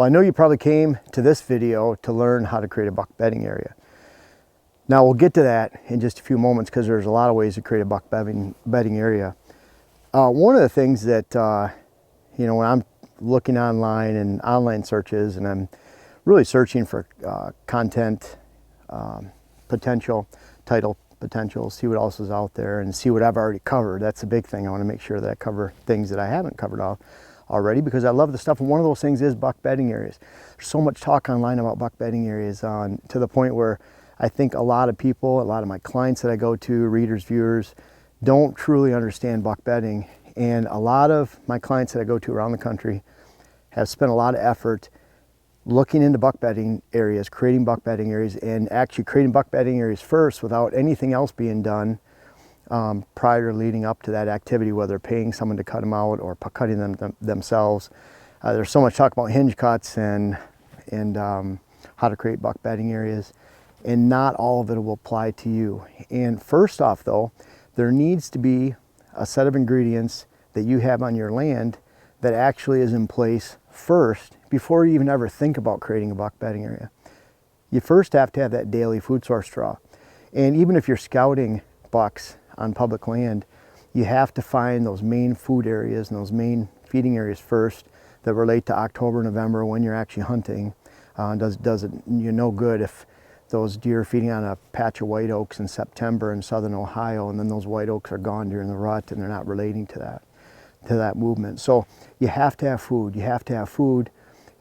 Well, I know you probably came to this video to learn how to create a buck bedding area. Now we'll get to that in just a few moments because there's a lot of ways to create a buck bedding area. One of the things that, you know, when I'm looking online and online searches and I'm really searching for content potential, title potential, see what else is out there and see what I've already covered. That's a big thing. I want to make sure that I cover things that I haven't covered already because I love the stuff. And one of those things is buck bedding areas. There's so much talk online about buck bedding areas to the point where I think a lot of people, a lot of my clients that I go to, readers, viewers, don't truly understand buck bedding. And a lot of my clients that I go to around the country have spent a lot of effort looking into buck bedding areas, creating buck bedding areas, and actually creating buck bedding areas first without anything else being done prior to leading up to that activity, whether paying someone to cut them out or cutting them themselves. There's so much talk about hinge cuts and how to create buck bedding areas, and not all of it will apply to you. And first off though, there needs to be a set of ingredients that you have on your land that actually is in place first before you even ever think about creating a buck bedding area. You first have to have that daily food source draw. And even if you're scouting bucks on public land, you have to find those main food areas and those main feeding areas first that relate to October, November when you're actually hunting. Does it you no good if those deer are feeding on a patch of white oaks in September in southern Ohio and then those white oaks are gone during the rut and they're not relating to that movement. So you have to have food. You have to have food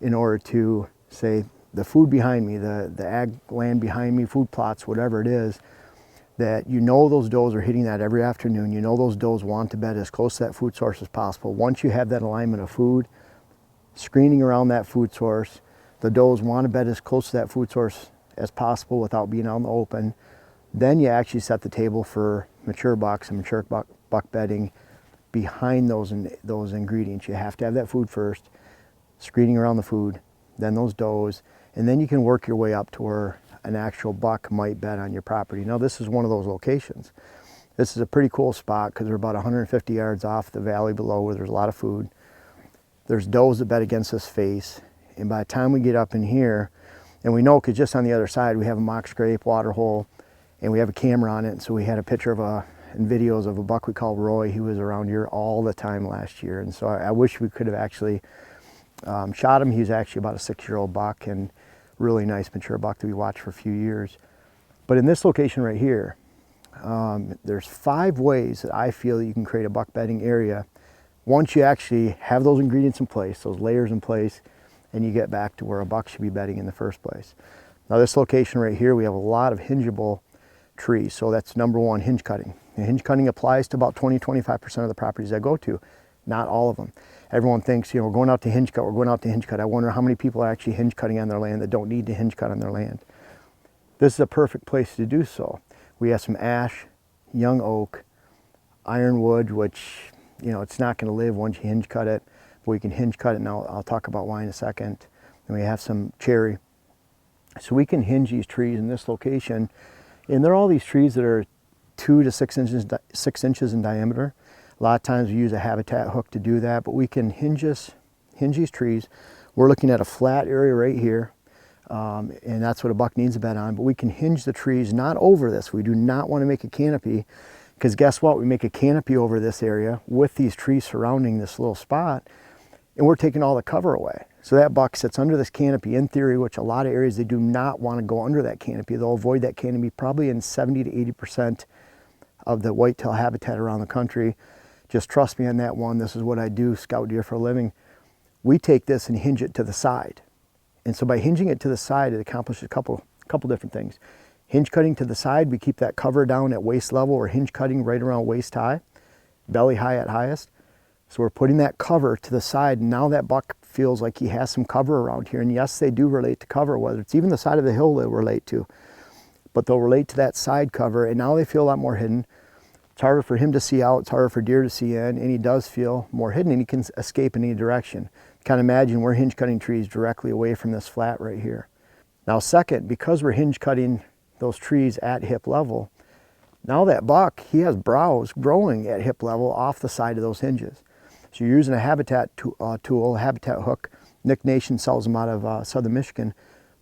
in order to say the food behind me, the ag land behind me, food plots, whatever it is, that you know those does are hitting that every afternoon. You know those does want to bed as close to that food source as possible. Once you have that alignment of food, screening around that food source, the does want to bed as close to that food source as possible without being out in the open. Then you actually set the table for mature bucks and mature buck bedding behind those ingredients. You have to have that food first, screening around the food, then those does, and then you can work your way up to where an actual buck might bed on your property. Now this is one of those locations. This is a pretty cool spot because we're about 150 yards off the valley below where there's a lot of food. There's does that bed against this face, and by the time we get up in here, and we know because just on the other side we have a mock scrape, Waterhole, and we have a camera on it, and so we had a picture and videos of a buck we call Roy. He was around here all the time last year, and so I wish we could have actually shot him. He's actually about a 6-year-old buck and really nice mature buck that we watched for a few years. But in this location right here, there's 5 ways that I feel that you can create a buck bedding area once you actually have those ingredients in place, those layers in place, and you get back to where a buck should be bedding in the first place. Now this location right here, we have a lot of hingeable trees, so that's number 1, hinge cutting. And hinge cutting applies to about 20-25% of the properties I go to, not all of them. Everyone thinks, you know, we're going out to hinge cut, we're going out to hinge cut. I wonder how many people are actually hinge cutting on their land that don't need to hinge cut on their land. This is a perfect place to do so. We have some ash, young oak, ironwood, which, you know, it's not going to live once you hinge cut it, but we can hinge cut it, and I'll talk about why in a second. And we have some cherry. So we can hinge these trees in this location, and they're all these trees that are 2 to 6 inches in diameter. A lot of times we use a habitat hook to do that, but we can hinge these trees. We're looking at a flat area right here, and that's what a buck needs a bed on, but we can hinge the trees not over this. We do not want to make a canopy, because guess what? We make a canopy over this area with these trees surrounding this little spot, and we're taking all the cover away. So that buck sits under this canopy in theory, which a lot of areas they do not want to go under that canopy. They'll avoid that canopy probably in 70 to 80% of the whitetail habitat around the country. Just trust me on that one. This is what I do, scout deer for a living. We take this and hinge it to the side. And so by hinging it to the side, it accomplishes a couple different things. Hinge cutting to the side, we keep that cover down at waist level, or hinge cutting right around waist high, belly high at highest. So we're putting that cover to the side, and now that buck feels like he has some cover around here. And yes, they do relate to cover, whether it's even the side of the hill they'll relate to, but they'll relate to that side cover, and now they feel a lot more hidden. It's harder for him to see out, it's harder for deer to see in, and he does feel more hidden, and he can escape in any direction. Kind of imagine we're hinge cutting trees directly away from this flat right here. Now second, because we're hinge cutting those trees at hip level, now that buck, he has browse growing at hip level off the side of those hinges. So you're using a habitat tool, a habitat hook, Nick Nation sells them out of southern Michigan.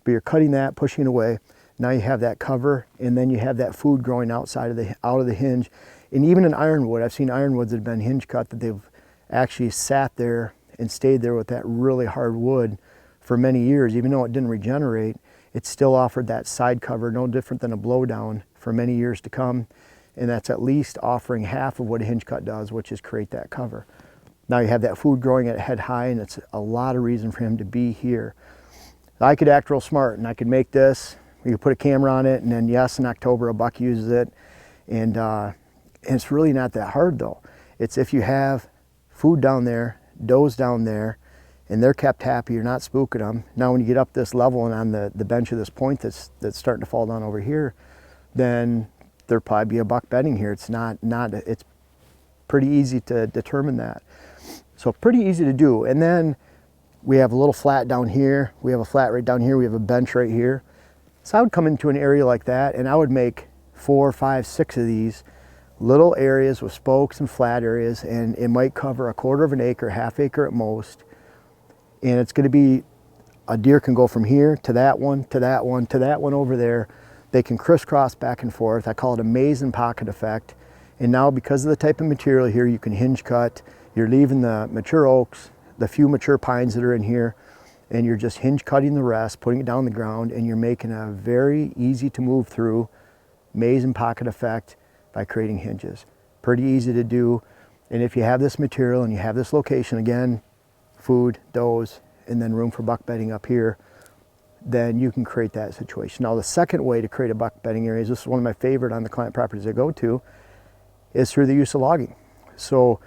But you're cutting that, pushing it away. Now you have that cover, and then you have that food growing outside of out of the hinge. And even in ironwood, I've seen ironwoods that have been hinge cut that they've actually sat there and stayed there with that really hard wood for many years. Even though it didn't regenerate, it still offered that side cover, no different than a blowdown, for many years to come. And that's at least offering half of what a hinge cut does, which is create that cover. Now you have that food growing at head high, and it's a lot of reason for him to be here. I could act real smart, and I could make this. You could put a camera on it, and then yes, in October a buck uses it, and it's really not that hard though. It's if you have food down there, does down there, and they're kept happy, you're not spooking them. Now when you get up this level and on the bench of this point that's starting to fall down over here, then there'll probably be a buck bedding here. It's it's pretty easy to determine that. So pretty easy to do. And then we have a little flat down here, we have a flat right down here, we have a bench right here. So I would come into an area like that, and I would make 4, 5, 6 of these little areas with spokes and flat areas, and it might cover 1/4 of an acre, half acre at most. And it's going to be, a deer can go from here to that one, to that one, to that one over there. They can crisscross back and forth. I call it a maze and pocket effect. And now because of the type of material here, you can hinge cut. You're leaving the mature oaks, the few mature pines that are in here, and you're just hinge cutting the rest, putting it down the ground, and you're making a very easy to move through maze and pocket effect by creating hinges. Pretty easy to do. And if you have this material and you have this location, again, food, does, and then room for buck bedding up here, then you can create that situation. Now the second way to create a buck bedding area, this is one of my favorite on the client properties I go to, is through the use of logging. So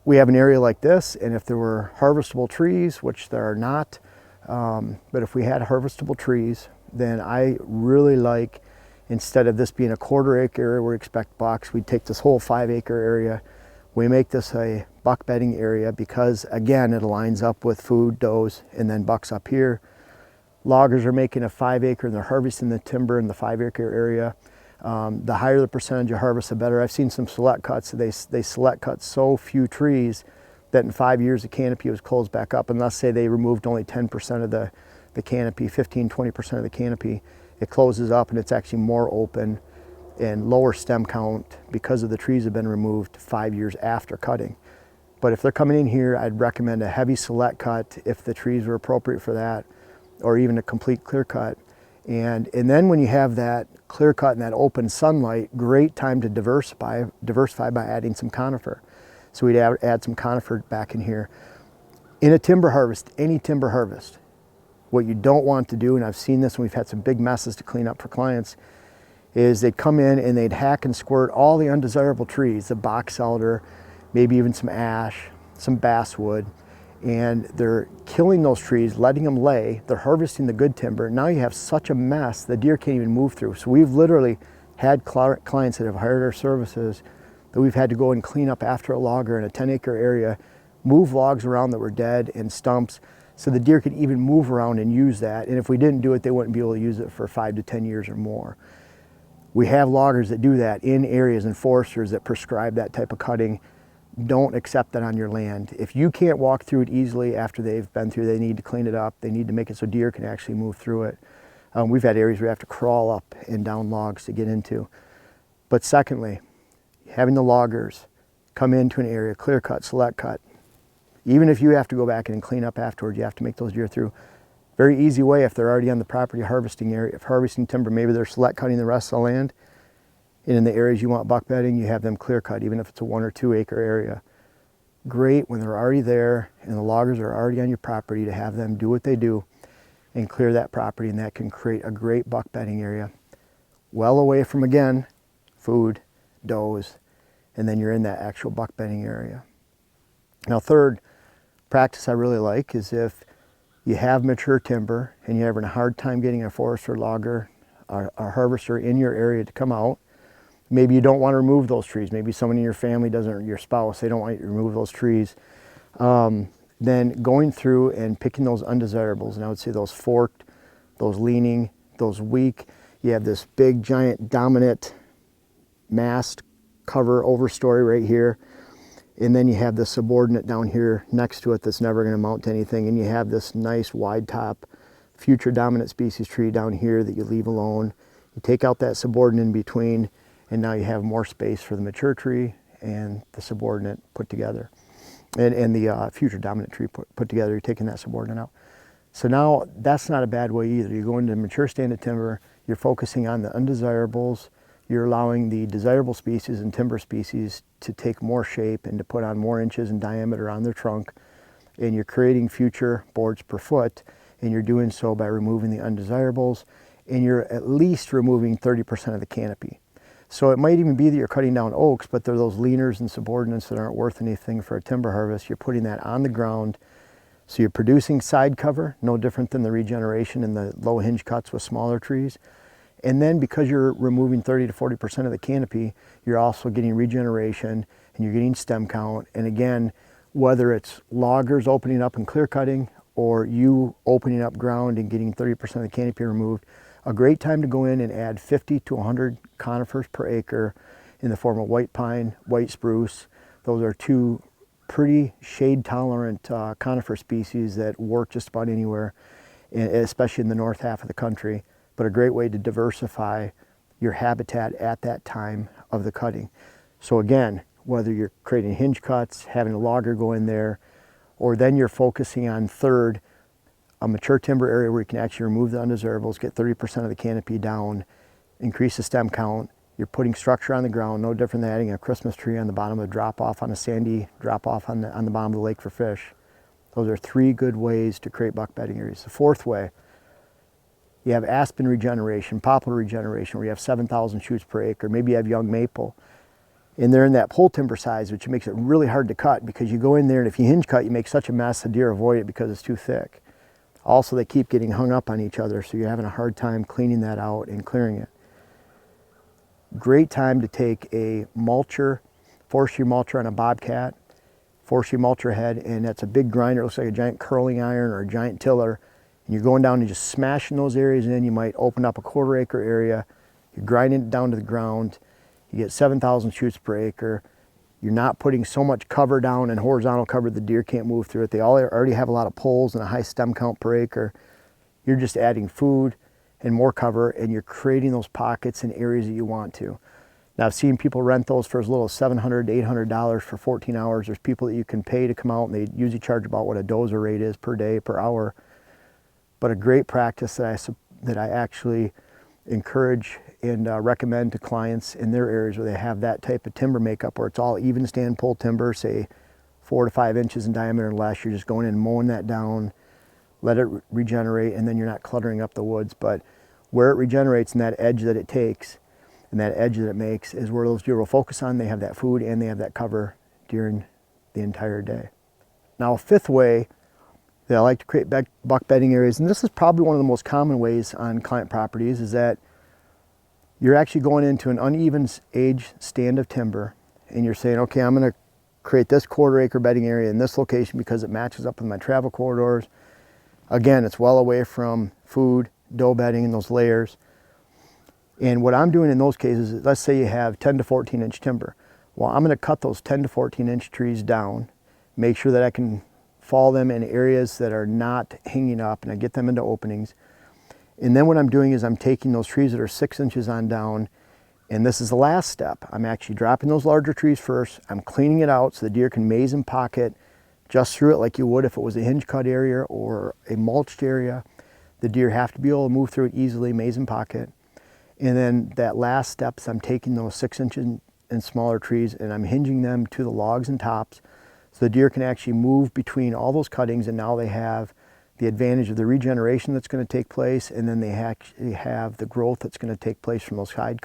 we have an area like this, and if there were harvestable trees, which there are not, but if we had harvestable trees, then I really like, instead of this being a 1/4 acre area where we expect bucks, we'd take this whole 5 acre area, we make this a buck bedding area because, again, it aligns up with food, does, and then bucks up here. Loggers are making a 5 acre and they're harvesting the timber in the 5 acre area. The higher the percentage of harvest, the better. I've seen some select cuts. They select cut so few trees that in 5 years the canopy was closed back up. And let's say they removed only 10% of the canopy, 15, 20% of the canopy. It closes up and it's actually more open and lower stem count because of the trees have been removed 5 years after cutting. But if they're coming in here, I'd recommend a heavy select cut if the trees were appropriate for that, or even a complete clear cut. And then when you have that clear cut and that open sunlight, great time to diversify by adding some conifer. So we'd add some conifer back in here. In a timber harvest, any timber harvest, what you don't want to do, and I've seen this and we've had some big messes to clean up for clients, is they'd come in and they'd hack and squirt all the undesirable trees, the box elder, maybe even some ash, some basswood, and they're killing those trees, letting them lay. They're harvesting the good timber. Now you have such a mess, the deer can't even move through. So we've literally had clients that have hired our services that we've had to go and clean up after a logger in a 10 acre area, move logs around that were dead and stumps, so the deer could even move around and use that. And if we didn't do it, they wouldn't be able to use it for 5 to 10 years or more. We have loggers that do that in areas and foresters that prescribe that type of cutting. Don't accept that on your land. If you can't walk through it easily after they've been through, they need to clean it up. They need to make it so deer can actually move through it. We've had areas where you have to crawl up and down logs to get into. But secondly, having the loggers come into an area, clear cut, select cut, even if you have to go back and clean up afterwards, you have to make those deer through. Very easy way if they're already on the property harvesting area. If harvesting timber, maybe they're select cutting the rest of the land. And in the areas you want buck bedding, you have them clear cut, even if it's a 1 or 2 acre area. Great when they're already there and the loggers are already on your property to have them do what they do and clear that property, and that can create a great buck bedding area. Well away from, again, food, does, and then you're in that actual buck bedding area. Now third practice I really like is if you have mature timber and you're having a hard time getting a forester, logger, or a harvester in your area to come out. Maybe you don't want to remove those trees. Maybe someone in your family doesn't, your spouse, they don't want you to remove those trees. Then going through and picking those undesirables, and I would say those forked, those leaning, those weak. You have this big, giant, dominant mast cover overstory right here. And then you have the subordinate down here next to it that's never going to mount to anything. And you have this nice wide top future dominant species tree down here that you leave alone. You take out that subordinate in between, and now you have more space for the mature tree and the subordinate put together. And the future dominant tree put together. You're taking that subordinate out. So now that's not a bad way either. You go into mature standard timber, you're focusing on the undesirables, you're allowing the desirable species and timber species to take more shape and to put on more inches in diameter on their trunk, and you're creating future boards per foot, and you're doing so by removing the undesirables, and you're at least removing 30% of the canopy. So it might even be that you're cutting down oaks, but they're those leaners and subordinates that aren't worth anything for a timber harvest. You're putting that on the ground. So you're producing side cover, no different than the regeneration in the low hinge cuts with smaller trees. And then because you're removing 30 to 40% of the canopy, you're also getting regeneration and you're getting stem count. And again, whether it's loggers opening up and clear cutting or you opening up ground and getting 30% of the canopy removed, a great time to go in and add 50 to 100 conifers per acre in the form of white pine, white spruce. Those are two pretty shade tolerant conifer species that work just about anywhere, especially in the north half of the country, but a great way to diversify your habitat at that time of the cutting. So again, whether you're creating hinge cuts, having a logger go in there, or then you're focusing on third, a mature timber area where you can actually remove the undesirables, get 30% of the canopy down, increase the stem count. You're putting structure on the ground, no different than adding a Christmas tree on the bottom of a drop-off on a sandy drop-off on the bottom of the lake for fish. Those are three good ways to create buck bedding areas. The fourth way, you have aspen regeneration, poplar regeneration, where you have 7,000 shoots per acre. Maybe you have young maple. And they're in that pole timber size, which makes it really hard to cut because you go in there and if you hinge cut, you make such a mess, the deer avoid it because it's too thick. Also, they keep getting hung up on each other, so you're having a hard time cleaning that out and clearing it. Great time to take a mulcher, forestry mulcher on a bobcat, forestry mulcher head, and that's a big grinder. It looks like a giant curling iron or a giant tiller. And you're going down and just smashing those areas in. You might open up a 1/4 acre area. You're grinding it down to the ground. You get 7,000 shoots per acre. You're not putting so much cover down and horizontal cover the deer can't move through it. They already have a lot of poles and a high stem count per acre. You're just adding food and more cover, and you're creating those pockets in areas that you want to. Now, I've seen people rent those for as little as $700 to $800 for 14 hours. There's people that you can pay to come out, and they usually charge about what a dozer rate is per day, per hour. But a great practice that I actually encourage and recommend to clients in their areas where they have that type of timber makeup, where it's all even stand pole timber, say 4 to 5 inches in diameter and less. You're just going in and mowing that down, let it regenerate, and then you're not cluttering up the woods. But where it regenerates and that edge that it takes and that edge that it makes is where those deer will focus on. They have that food and they have that cover during the entire day. Now, a fifth way that I like to create buck bedding areas, and this is probably one of the most common ways on client properties, is that you're actually going into an uneven age stand of timber and you're saying, okay, I'm going to create this 1/4 acre bedding area in this location because it matches up with my travel corridors. Again, it's well away from food, doe bedding, and those layers. And what I'm doing in those cases is, let's say you have 10 to 14 inch timber. Well, I'm going to cut those 10 to 14 inch trees down, make sure that I can fall them in areas that are not hanging up, and I get them into openings. And then what I'm doing is I'm taking those trees that are 6 inches on down, and this is the last step. I'm actually dropping those larger trees first. I'm cleaning it out so the deer can maze and pocket just through it like you would if it was a hinge cut area or a mulched area. The deer have to be able to move through it easily, maze and pocket. And then that last step is I'm taking those 6 inches and smaller trees and I'm hinging them to the logs and tops so the deer can actually move between all those cuttings, and now they have the advantage of the regeneration that's going to take place, and then they actually have the growth that's going to take place from those side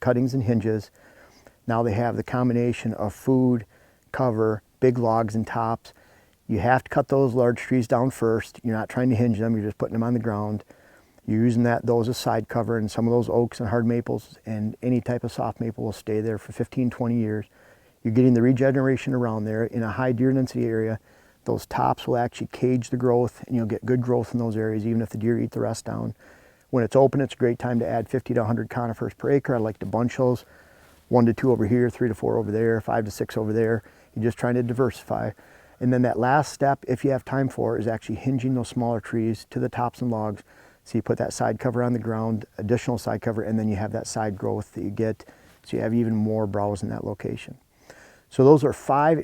cuttings and hinges. Now they have the combination of food, cover, big logs and tops. You have to cut those large trees down first. You're not trying to hinge them, you're just putting them on the ground. You're using those as side cover, and some of those oaks and hard maples and any type of soft maple will stay there for 15, 20 years. You're getting the regeneration around there. In a high deer density area, those tops will actually cage the growth, and you'll get good growth in those areas even if the deer eat the rest down. When it's open, it's a great time to add 50 to 100 conifers per acre. I like to bunch those, 1 to 2 over here, 3 to 4 over there, 5 to 6 over there. You're just trying to diversify. And then that last step, if you have time for, is actually hinging those smaller trees to the tops and logs. So you put that side cover on the ground, additional side cover, and then you have that side growth that you get, so you have even more browse in that location. So those are 5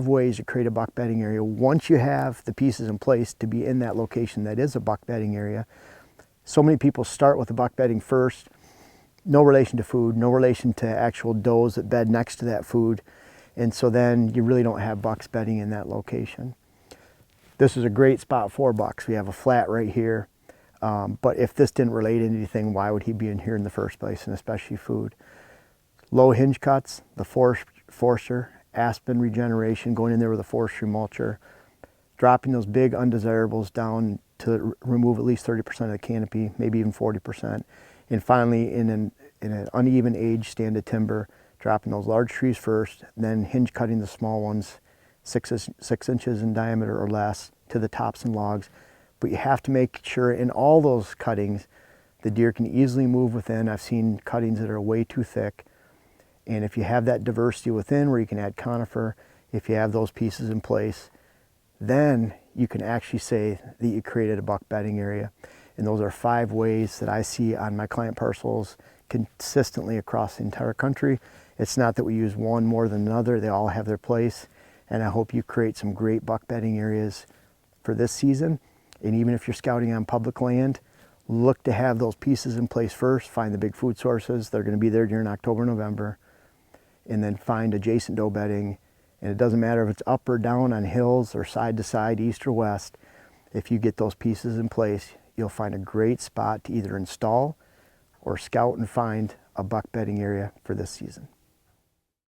ways to create a buck bedding area. Once you have the pieces in place to be in that location that is a buck bedding area, so many people start with the buck bedding first, no relation to food, no relation to actual does that bed next to that food. And so then you really don't have bucks bedding in that location. This is a great spot for bucks. We have a flat right here. But if this didn't relate to anything, why would he be in here in the first place, and especially food? Low hinge cuts, the forester, aspen regeneration, going in there with a forestry mulcher, dropping those big undesirables down to remove at least 30% of the canopy, maybe even 40%. And finally, in an uneven age standard timber, dropping those large trees first, then hinge cutting the small ones, 6 inches in diameter or less, to the tops and logs. But you have to make sure in all those cuttings, the deer can easily move within. I've seen cuttings that are way too thick. And if you have that diversity within where you can add conifer, if you have those pieces in place, then you can actually say that you created a buck bedding area. And those are 5 ways that I see on my client parcels consistently across the entire country. It's not that we use one more than another. They all have their place. And I hope you create some great buck bedding areas for this season. And even if you're scouting on public land, look to have those pieces in place first. Find the big food sources. They're going to be there during October, November. And then find adjacent doe bedding. And it doesn't matter if it's up or down on hills or side to side, east or west. If you get those pieces in place, you'll find a great spot to either install or scout and find a buck bedding area for this season.